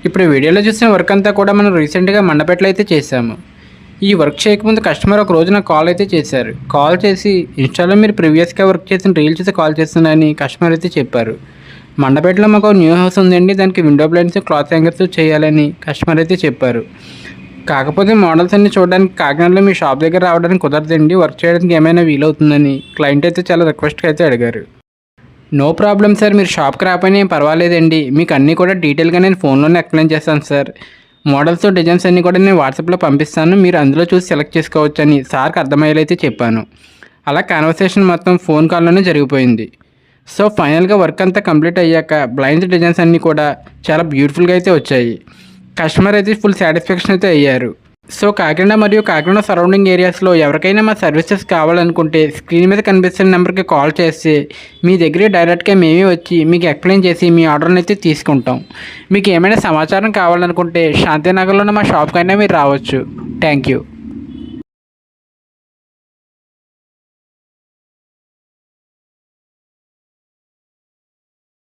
ఇప్పుడు వీడియోలో చూసిన వర్క్ అంతా కూడా మనం రీసెంట్గా మండపేటలో అయితే చేశాము. ఈ వర్క్ చేయకముందు కస్టమర్ ఒక రోజు నాకు కాల్ అయితే చేశారు. కాల్ చేసి ఇన్స్టాలో మీరు ప్రీవియస్గా వర్క్ చేసిన రీల్ చూసి కాల్ చేస్తున్నారని కస్టమర్ అయితే చెప్పారు. మండపేటలో మాకు న్యూ హౌస్ ఉందండి, దానికి విండో బ్లైండ్స్ క్లాత్ హ్యాంగర్స్ చేయాలని కస్టమర్ అయితే చెప్పారు. కాకపోతే మోడల్స్ అన్ని చూడడానికి కాకినాడలో మీ షాప్ దగ్గర రావడానికి కుదరదండి, వర్క్ చేయడానికి ఏమైనా వీలవుతుందని క్లయింట్ అయితే చాలా రిక్వెస్ట్గా అయితే అడిగారు. నో ప్రాబ్లం సార్, మీరు షాప్కి రాకపోయినా ఏం పర్వాలేదండి, మీకు అన్నీ కూడా డీటెయిల్గా నేను ఫోన్లోనే ఎక్స్ప్లెయిన్ చేస్తాను సార్. మోడల్స్ డిజైన్స్ అన్నీ కూడా నేను వాట్సాప్లో పంపిస్తాను, మీరు అందులో చూసి సెలెక్ట్ చేసుకోవచ్చు అని సార్కి అర్థమయ్యేలైతే చెప్పాను. అలా కాన్వర్సేషన్ మొత్తం ఫోన్ కాల్లోనే జరిగిపోయింది. సో ఫైనల్గా వర్క్ అంతా కంప్లీట్ అయ్యాక బ్లైండ్స్ డిజైన్స్ అన్నీ కూడా చాలా బ్యూటిఫుల్గా అయితే వచ్చాయి. కస్టమర్ అయితే ఫుల్ సాటిస్ఫాక్షన్ అయితే అయ్యారు. సో కాకినాడ మరియు కాకినాడ సరౌండింగ్ ఏరియాస్లో ఎవరికైనా మా సర్వీసెస్ కావాలనుకుంటే స్క్రీన్ మీద కనిపిస్తున్న నెంబర్కి కాల్ చేస్తే మీ దగ్గరే డైరెక్ట్గా మేమే వచ్చి మీకు ఎక్స్ప్లెయిన్ చేసి మీ ఆర్డర్ని అయితే తీసుకుంటాం. మీకు ఏమైనా సమాచారం కావాలనుకుంటే శాంతినగర్లో మా షాప్కైనా మీరు రావచ్చు. Thank you.